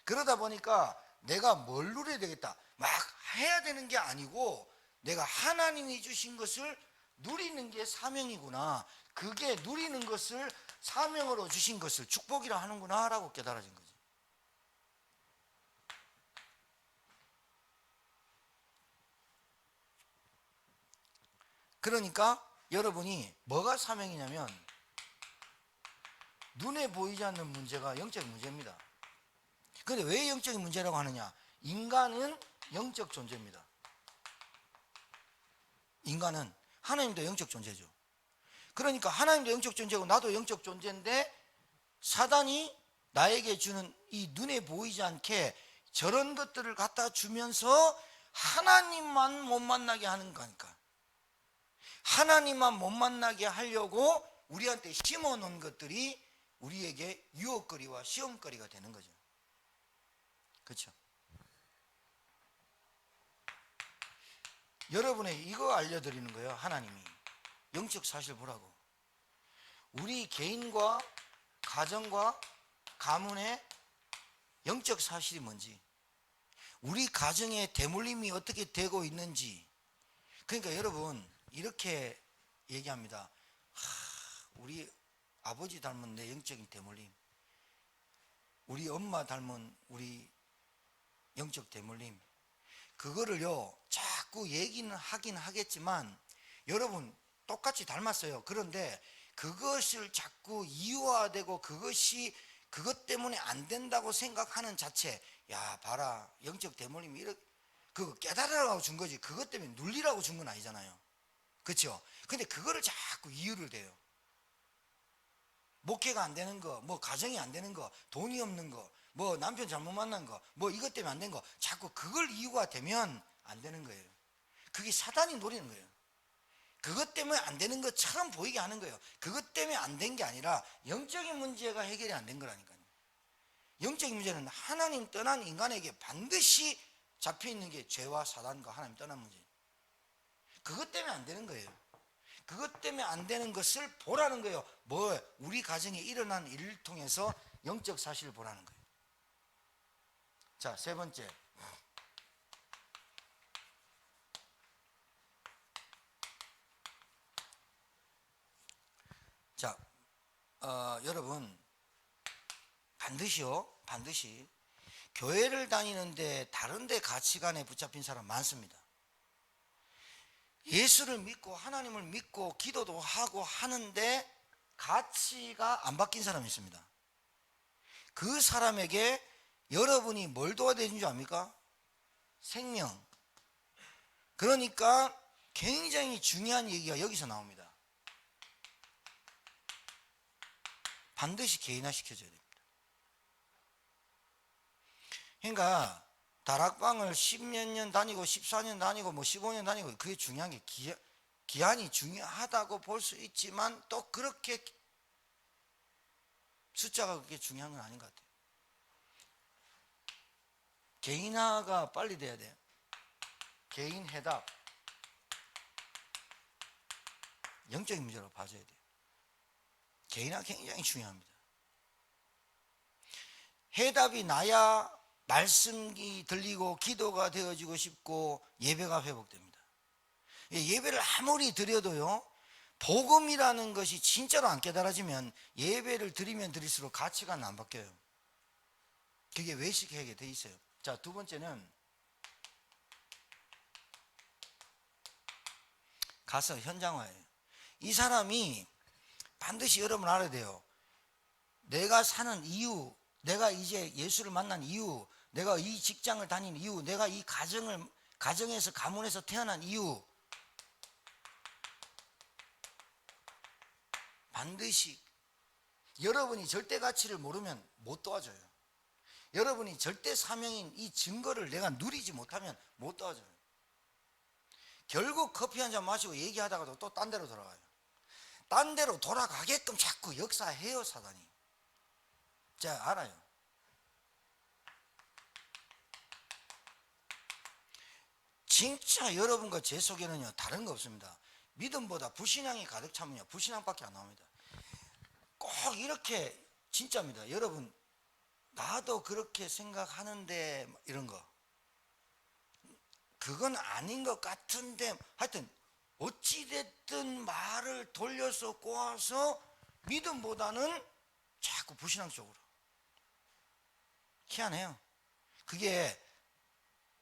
그러다 보니까 내가 뭘 누려야 되겠다 막 해야 되는 게 아니고 내가 하나님이 주신 것을 누리는 게 사명이구나, 그게 누리는 것을 사명으로 주신 것을 축복이라 하는구나 라고 깨달아진 거죠. 그러니까 여러분이 뭐가 사명이냐면 눈에 보이지 않는 문제가 영적인 문제입니다. 그런데 왜 영적인 문제라고 하느냐? 인간은 영적 존재입니다. 인간은, 하나님도 영적 존재죠. 그러니까 하나님도 영적 존재고 나도 영적 존재인데 사단이 나에게 주는 이 눈에 보이지 않게 저런 것들을 갖다 주면서 하나님만 못 만나게 하는 거니까, 하나님만 못 만나게 하려고 우리한테 심어놓은 것들이 우리에게 유혹거리와 시험거리가 되는 거죠. 그렇죠? 여러분의 이거 알려드리는 거예요. 하나님이 영적 사실 보라고. 우리 개인과 가정과 가문의 영적 사실이 뭔지, 우리 가정의 대물림이 어떻게 되고 있는지. 그러니까 여러분 이렇게 얘기합니다. 우리 아버지 닮은 내 영적인 대물림, 우리 엄마 닮은 우리 영적 대물림, 그거를요 자꾸 얘기는 하긴 하겠지만 여러분 똑같이 닮았어요. 그런데 그것을 자꾸 이유화되고 그것이 그것 때문에 안 된다고 생각하는 자체, 야 봐라 영적 대물림이 이렇게, 그거 깨달으라고 준 거지 그것 때문에 눌리라고 준 건 아니잖아요. 그렇죠? 근데 그거를 자꾸 이유를 대요. 목회가 안 되는 거, 뭐 가정이 안 되는 거, 돈이 없는 거, 뭐 남편 잘못 만난 거, 뭐 이것 때문에 안 된 거, 자꾸 그걸 이유가 되면 안 되는 거예요. 그게 사단이 노리는 거예요. 그것 때문에 안 되는 것처럼 보이게 하는 거예요. 그것 때문에 안 된 게 아니라 영적인 문제가 해결이 안 된 거라니까요. 영적인 문제는 하나님 떠난 인간에게 반드시 잡혀 있는 게 죄와 사단과 하나님 떠난 문제. 그것 때문에 안 되는 거예요. 그것 때문에 안 되는 것을 보라는 거예요. 뭐 우리 가정에 일어난 일을 통해서 영적 사실을 보라는 거예요. 자, 세 번째. 자, 여러분 반드시 교회를 다니는데 다른 데 가치관에 붙잡힌 사람 많습니다. 예수를 믿고 하나님을 믿고 기도도 하고 하는데 가치가 안 바뀐 사람이 있습니다. 그 사람에게 여러분이 뭘 도와야 되는 줄 압니까? 생명. 그러니까 굉장히 중요한 얘기가 여기서 나옵니다. 반드시 개인화 시켜줘야 됩니다. 그러니까 다락방을 10몇 년 다니고 14년 다니고 뭐 15년 다니고 그게 중요한 게 기한이 중요하다고 볼 수 있지만 또 그렇게 숫자가 그렇게 중요한 건 아닌 것 같아요. 개인화가 빨리 돼야 돼요. 개인 해답. 영적인 문제로 봐줘야 돼요. 개인화 굉장히 중요합니다. 해답이 나야 말씀이 들리고 기도가 되어지고 싶고 예배가 회복됩니다. 예배를 아무리 드려도요, 복음이라는 것이 진짜로 안 깨달아지면 예배를 드리면 드릴수록 가치가 안 바뀌어요. 그게 외식하게 돼 있어요. 자, 두 번째는 가서 현장화예요. 이 사람이 반드시 여러분 알아야 돼요. 내가 사는 이유, 내가 이제 예수를 만난 이유, 내가 이 직장을 다니는 이유, 내가 이 가정에서 가문에서 태어난 이유, 반드시 여러분이 절대 가치를 모르면 못 도와줘요. 여러분이 절대 사명인 이 증거를 내가 누리지 못하면 못 도와줘요. 결국 커피 한 잔 마시고 얘기하다가도 또 딴 데로 돌아가요. 딴 데로 돌아가게끔 자꾸 역사해요, 사단이. 제가 알아요. 진짜 여러분과 제 속에는요 다른 거 없습니다. 믿음보다 불신앙이 가득 차면요 불신앙밖에 안 나옵니다. 꼭 이렇게 진짜입니다. 여러분 나도 그렇게 생각하는데 이런 거 그건 아닌 것 같은데 하여튼 어찌됐든 말을 돌려서 꼬아서 믿음보다는 자꾸 불신앙 쪽으로. 희한해요. 그게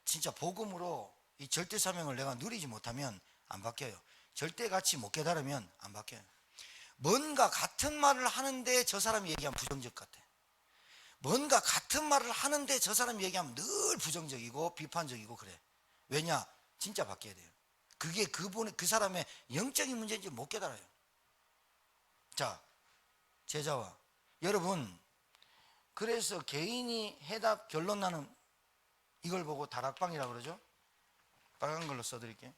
진짜 복음으로 이 절대 사명을 내가 누리지 못하면 안 바뀌어요. 절대 가치 못 깨달으면 안 바뀌어요. 뭔가 같은 말을 하는데 저 사람이 얘기하면 부정적 같아. 뭔가 같은 말을 하는데 저 사람이 얘기하면 늘 부정적이고 비판적이고 그래. 왜냐? 진짜 바뀌어야 돼요. 그게 그 사람의 영적인 문제인지 못 깨달아요. 자, 제자와 여러분, 그래서 개인이 해답 결론 나는 이걸 보고 다락방이라고 그러죠. 빨간 걸로 써드릴게요.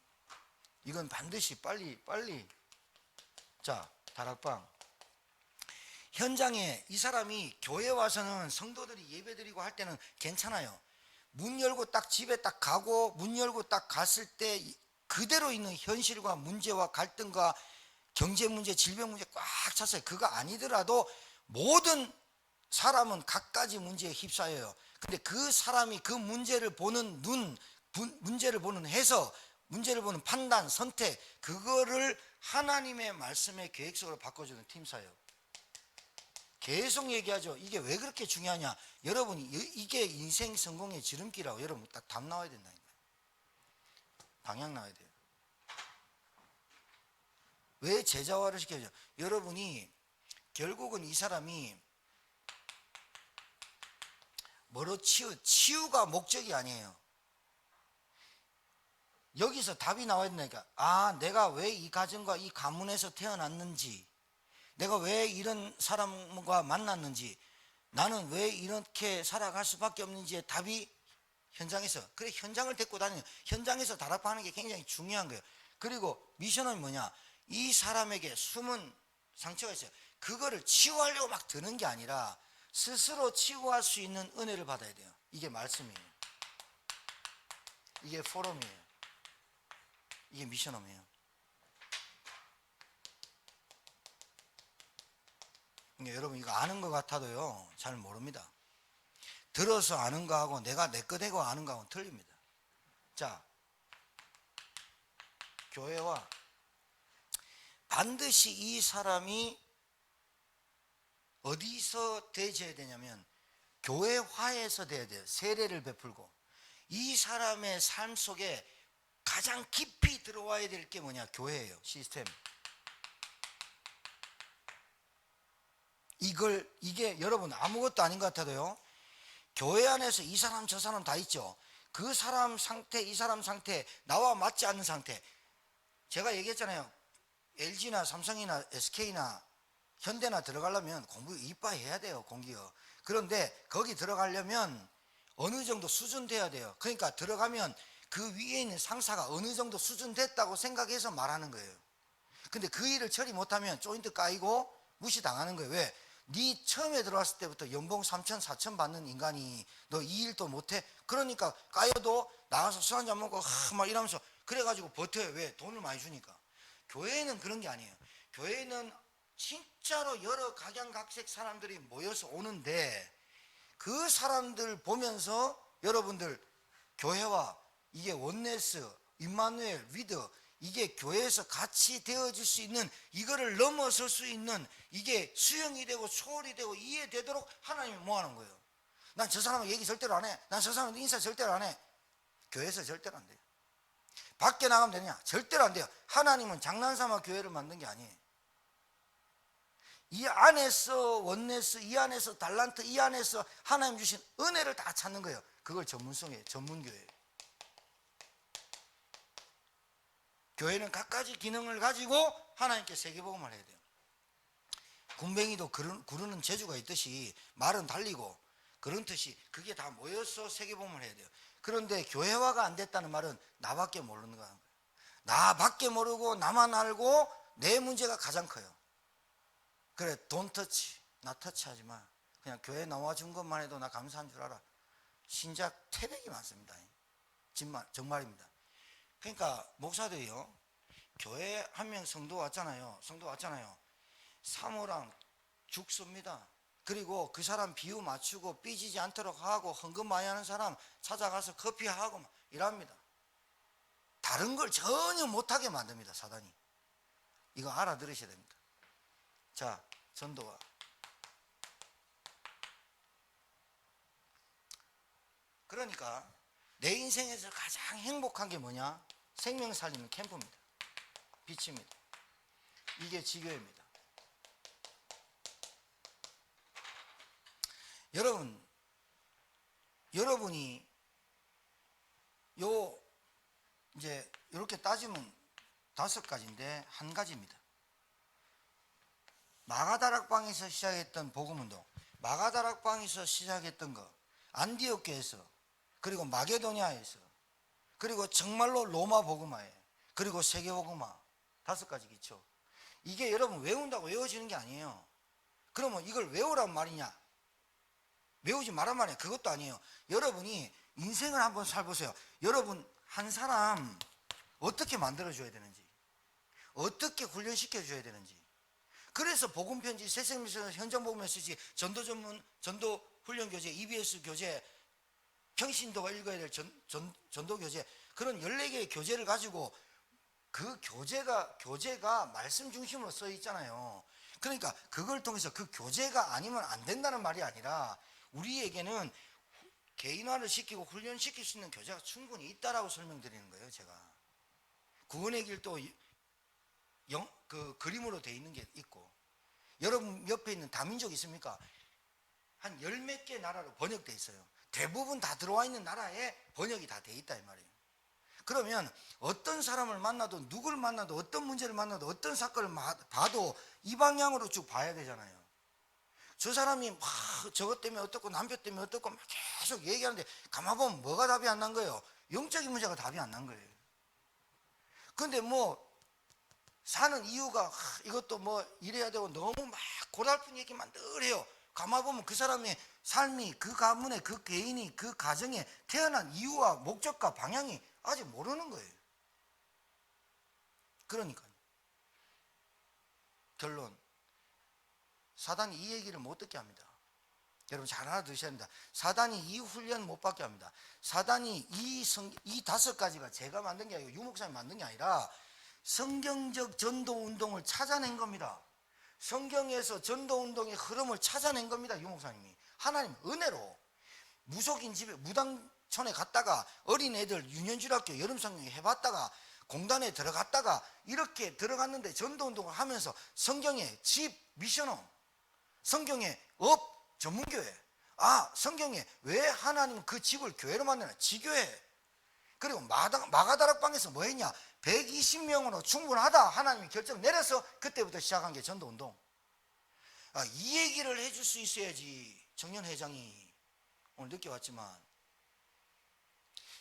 이건 반드시 빨리 자, 다락방. 현장에 이 사람이 교회 와서는 성도들이 예배 드리고 할 때는 괜찮아요. 문 열고 딱 집에 딱 가고 문 열고 딱 갔을 때 그대로 있는 현실과 문제와 갈등과 경제 문제, 질병 문제 꽉 찼어요. 그거 아니더라도 모든 사람은 갖가지 문제에 휩싸여요. 근데 그 사람이 그 문제를 보는 눈, 문제를 보는 해석, 문제를 보는 판단, 선택, 그거를 하나님의 말씀의 계획 속으로 바꿔주는 팀사예요. 계속 얘기하죠. 이게 왜 그렇게 중요하냐? 여러분이 이게 인생 성공의 지름길이라고 여러분 딱 답 나와야 된다니까요. 방향 나와야 돼요. 왜 제자화를 시켜줘? 여러분이 결국은 이 사람이 뭐로 치유가 목적이 아니에요. 여기서 답이 나와야 된다니까. 아, 내가 왜 이 가정과 이 가문에서 태어났는지, 내가 왜 이런 사람과 만났는지, 나는 왜 이렇게 살아갈 수밖에 없는지의 답이 현장에서. 그래, 현장을 데리고 다니는, 현장에서 다락방하는 게 굉장히 중요한 거예요. 그리고 미션은 뭐냐? 이 사람에게 숨은 상처가 있어요. 그거를 치유하려고 막 드는 게 아니라 스스로 치유할 수 있는 은혜를 받아야 돼요. 이게 말씀이에요. 이게 포럼이에요. 이게 미션홈이에요. 그러니까 여러분 이거 아는 것 같아도요 잘 모릅니다. 들어서 아는 거하고 내가 내 거 되고 아는 거하고는 틀립니다. 자, 교회와 반드시 이 사람이 어디서 대제해야 되냐면 교회화에서 돼야 돼요. 세례를 베풀고 이 사람의 삶 속에 가장 깊이 들어와야 될 게 뭐냐? 교회예요. 시스템. 이게 여러분 아무것도 아닌 것 같아도요 교회 안에서 이 사람 저 사람 다 있죠. 그 사람 상태 이 사람 상태 나와 맞지 않는 상태. 제가 얘기했잖아요. LG나 삼성이나 SK나 현대나 들어가려면 공부 이빠이 해야 돼요. 공기요. 그런데 거기 들어가려면 어느 정도 수준 돼야 돼요. 그러니까 들어가면 그 위에 있는 상사가 어느 정도 수준 됐다고 생각해서 말하는 거예요. 근데 그 일을 처리 못하면 조인트 까이고 무시당하는 거예요. 왜? 네 처음에 들어왔을 때부터 연봉 3천 4천 받는 인간이 너 이 일도 못해? 그러니까 까여도 나가서 술 한잔 먹고 막 이러면서 그래가지고 버텨요. 왜? 돈을 많이 주니까. 교회는 그런 게 아니에요. 교회는 진짜로 여러 각양각색 사람들이 모여서 오는데 그 사람들 보면서 여러분들 교회와 이게 원네스, 임마누엘, 위드 이게 교회에서 같이 되어질 수 있는 이거를 넘어설 수 있는 이게 수용이 되고 초월이 되고 이해되도록 하나님이 뭐 하는 거예요? 난 저 사람은 얘기 절대로 안 해. 난 저 사람은 인사 절대로 안 해. 교회에서 절대로 안 돼요. 밖에 나가면 되냐? 절대로 안 돼요. 하나님은 장난삼아 교회를 만든 게 아니에요. 이 안에서 원네스, 이 안에서 달란트, 이 안에서 하나님 주신 은혜를 다 찾는 거예요. 그걸 전문성이에요. 전문교회예요. 교회는 갖가지 기능을 가지고 하나님께 세계복음을 해야 돼요. 군뱅이도 구르는 재주가 있듯이 말은 달리고 그런듯이 그게 다 모여서 세계복음을 해야 돼요. 그런데 교회화가 안 됐다는 말은 나밖에 모르는 거예요. 나밖에 모르고 나만 알고 내 문제가 가장 커요. 그래, 돈 터치, 나 터치하지 마. 그냥 교회 나와준 것만 해도 나 감사한 줄 알아. 신작 태백이 많습니다. 정말입니다. 그러니까 목사들이요, 교회 한 명 성도 왔잖아요. 사모랑 죽 씁니다. 그리고 그 사람 비유 맞추고 삐지지 않도록 하고 헌금 많이 하는 사람 찾아가서 커피하고 일합니다. 다른 걸 전혀 못하게 만듭니다, 사단이. 이거 알아들으셔야 됩니다. 자, 전도와. 그러니까 내 인생에서 가장 행복한 게 뭐냐? 생명 살리는 캠프입니다. 빛입니다. 이게 지교회입니다. 여러분이 이제 이렇게 따지면 5가지인데 한 가지입니다. 마가다락방에서 시작했던 복음운동, 마가다락방에서 시작했던 거, 안디옥교에서, 그리고 마게도니아에서, 그리고 정말로 로마 복음화에, 그리고 세계 복음화, 5가지 기초. 이게 여러분 외운다고 외워지는 게 아니에요. 그러면 이걸 외우란 말이냐? 외우지 말란 말이야. 그것도 아니에요. 여러분이 인생을 한번 살보세요. 여러분 한 사람 어떻게 만들어줘야 되는지, 어떻게 훈련시켜 줘야 되는지. 그래서 복음편지, 새생명에서 현장 복음 메시지, 전도 전문, 전도 훈련 교재, EBS 교재, 평신도가 읽어야 될 전도 교재, 그런 14개의 교재를 가지고 그 교재가 말씀 중심으로 써 있잖아요. 그러니까 그걸 통해서 그 교재가 아니면 안 된다는 말이 아니라 우리에게는 개인화를 시키고 훈련시킬 수 있는 교재가 충분히 있다라고 설명드리는 거예요, 제가. 구원의 길도 그림으로 되어 있는 게 있고, 여러분 옆에 있는 다민족 있습니까? 한 10몇 개 나라로 번역되어 있어요. 대부분 다 들어와 있는 나라에 번역이 다 되어 있다 이 말이에요. 그러면 어떤 사람을 만나도, 누구를 만나도, 어떤 문제를 만나도, 어떤 사건을 봐도 이 방향으로 쭉 봐야 되잖아요. 저 사람이 막 저것 때문에 어떻고 남편 때문에 어떻고 막 계속 얘기하는데 가만 보면 뭐가 답이 안 난 거예요? 영적인 문제가 답이 안 난 거예요. 근데 뭐 사는 이유가 이것도 뭐 이래야 되고 너무 막 고달픈 얘기만 늘 해요. 가만 보면 그 사람의 삶이, 그 가문의, 그 개인이, 그 가정에 태어난 이유와 목적과 방향이 아직 모르는 거예요. 그러니까 결론, 사단이 이 얘기를 못 듣게 합니다. 여러분 잘 알아두셔야 합니다. 사단이 이 훈련 못 받게 합니다. 사단이 이 5가지가 제가 만든 게 아니고 유목사님이 만든 게 아니라 성경적 전도운동을 찾아낸 겁니다. 성경에서 전도운동의 흐름을 찾아낸 겁니다. 유목사님이. 하나님 은혜로 무속인 집에, 무당촌에 갔다가 어린애들 유년주일학교 여름성경 해봤다가 공단에 들어갔다가 이렇게 들어갔는데 전도운동을 하면서 성경의 집 미션홈, 성경의 업 전문교회, 성경에 왜 하나님은 그 집을 교회로 만드나? 지교회. 그리고 마가다락방에서 뭐 했냐? 120명으로 충분하다 하나님이 결정 내려서 그때부터 시작한 게 전도운동. 이 얘기를 해줄 수 있어야지. 청년회장이 오늘 늦게 왔지만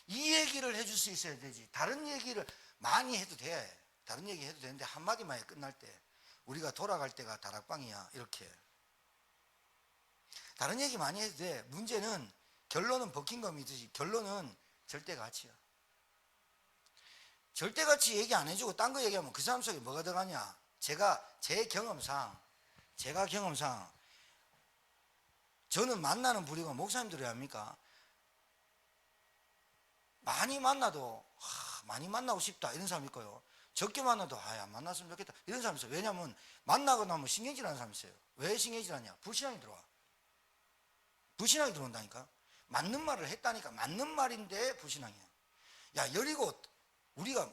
이 얘기를 해줄 수 있어야 되지. 다른 얘기를 많이 해도 돼. 다른 얘기 해도 되는데 한마디만 해. 끝날 때 우리가 돌아갈 때가 다락방이야, 이렇게. 다른 얘기 많이 해도 돼. 문제는 결론은 버킹엄이듯이 결론은 절대가치야. 절대가치 얘기 안 해주고 딴 거 얘기하면 그 사람 속에 뭐가 들어가냐? 제 경험상 저는 만나는 부류가 목사님들이 합니까? 많이 만나도 많이 만나고 싶다 이런 사람 있고요. 적게 만나도 안 만났으면 좋겠다 이런 사람이 있어요. 왜냐하면 만나고 나면 신경질하는 사람이 있어요. 왜 신경질하냐? 불신앙이 들어와. 불신앙이 들어온다니까. 맞는 말을 했다니까. 맞는 말인데 불신앙이야. 야, 여리고 우리가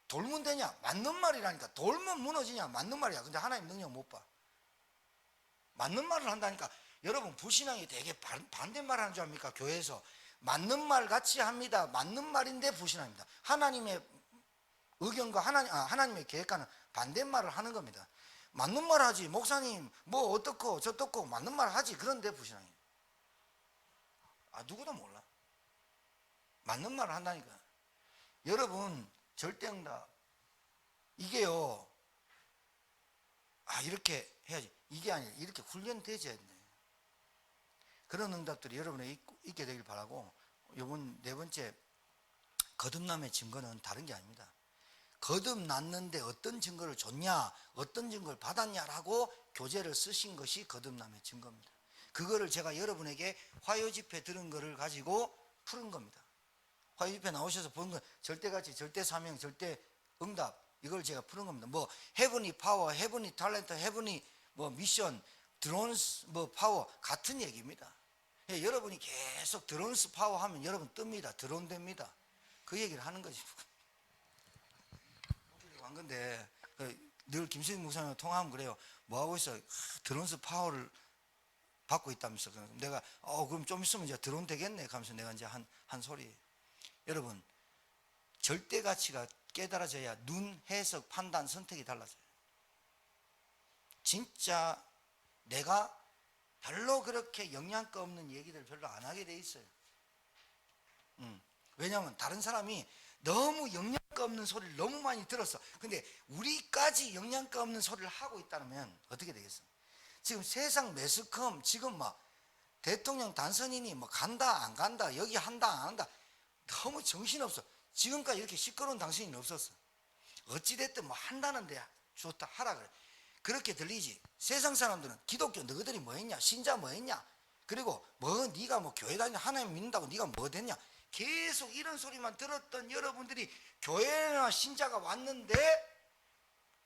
돌면 되냐? 맞는 말이라니까. 돌면 무너지냐? 맞는 말이야. 근데 하나님 능력 못 봐. 맞는 말을 한다니까. 여러분 불신앙이 되게 반대말 하는 줄 압니까? 교회에서 맞는 말 같이 합니다. 맞는 말인데 불신앙입니다. 하나님의 의견과 하나님의 계획과는 반대말을 하는 겁니다. 맞는 말 하지. 목사님 뭐 어떻고 저떻고 맞는 말 하지. 그런데 불신앙이에요. 누구도 몰라. 맞는 말을 한다니까. 여러분 절대응답 이게요, 이렇게 해야지, 이게 아니라 이렇게 훈련되어야 돼. 그런 응답들이 여러분에 있게 되길 바라고, 이번 4번째 거듭남의 증거는 다른 게 아닙니다. 거듭났는데 어떤 증거를 줬냐, 어떤 증거를 받았냐라고 교재를 쓰신 것이 거듭남의 증거입니다. 그거를 제가 여러분에게 화요집회 들은 거를 가지고 푸른 겁니다. 화요집회 나오셔서 본 건 절대가치, 절대사명, 절대응답, 이걸 제가 푸른 겁니다. 뭐 헤브니 파워, 헤브니 탤런트, 헤브니 뭐 미션, 드론스 뭐 파워 같은 얘기입니다. 여러분이 계속 드론스 파워 하면 여러분 뜹니다. 드론 됩니다. 그 얘기를 하는 거지. 한 건데 늘 김수진 목사님 통화하면 그래요. 뭐 하고 있어? 드론스 파워를 받고 있다면서. 내가 그럼 좀 있으면 이제 드론 되겠네 하면서 내가 이제 한 소리. 여러분, 절대 가치가 깨달아져야 눈, 해석, 판단, 선택이 달라져요. 진짜 내가 별로 그렇게 영양가 없는 얘기들 별로 안 하게 돼 있어요. 왜냐하면 다른 사람이 너무 영양가 없는 소리를 너무 많이 들었어. 근데 우리까지 영양가 없는 소리를 하고 있다면 어떻게 되겠어? 지금 세상 매스컴 지금 막 대통령 단선인이 뭐 간다 안 간다, 여기 한다 안 한다, 너무 정신없어. 지금까지 이렇게 시끄러운 당신이 없었어. 어찌됐든 뭐 한다는데 좋다 하라 그래. 그렇게 들리지. 세상 사람들은 기독교 너희들이 뭐 했냐, 신자 뭐 했냐, 그리고 뭐 네가 뭐 교회 다니냐, 하나님 믿는다고 네가 뭐 됐냐, 계속 이런 소리만 들었던 여러분들이 교회나 신자가 왔는데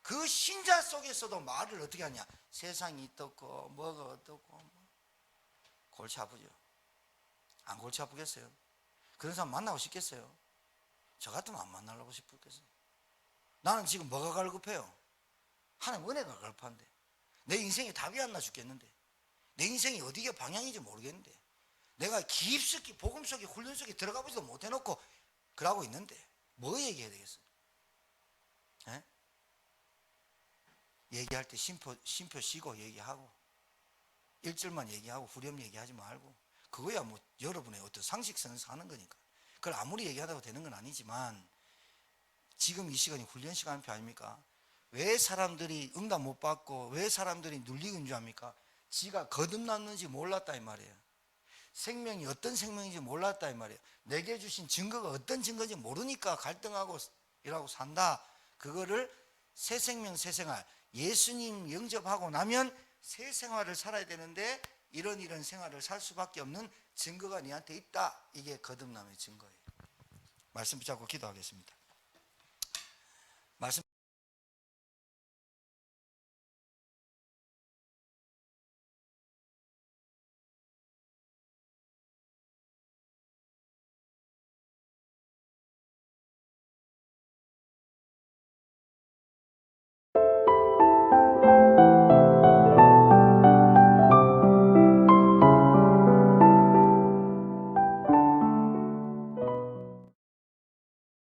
그 신자 속에서도 말을 어떻게 하냐, 세상이 어떻고 뭐가 어떻고 골치 아프죠. 안 골치 아프겠어요? 그런 사람 만나고 싶겠어요? 저 같으면 안 만나려고 싶겠어요. 나는 지금 뭐가 갈급해요? 하나님 은혜가 갈급한데, 내 인생에 답이 안 나 죽겠는데, 내 인생이 어디가 방향인지 모르겠는데, 내가 깊숙이 복음 속에 훈련 속에 들어가 보지도 못해놓고 그러고 있는데 뭐 얘기해야 되겠어? 에? 얘기할 때 쉼표 쉬고 얘기하고, 1절만 얘기하고 후렴 얘기하지 말고, 그거야 뭐 여러분의 어떤 상식선에서 하는 거니까. 그걸 아무리 얘기하다고 되는 건 아니지만, 지금 이 시간이 훈련 시간표 아닙니까? 왜 사람들이 응답 못 받고 왜 사람들이 눌리고 있는 줄 압니까? 지가 거듭났는지 몰랐다 이 말이에요. 생명이 어떤 생명인지 몰랐다 이 말이에요. 내게 주신 증거가 어떤 증거인지 모르니까 갈등하고 이라고 산다. 그거를 새 생명 새 생활, 예수님 영접하고 나면 새 생활을 살아야 되는데 이런 생활을 살 수밖에 없는 증거가 네한테 있다. 이게 거듭남의 증거예요. 말씀 붙잡고 기도하겠습니다.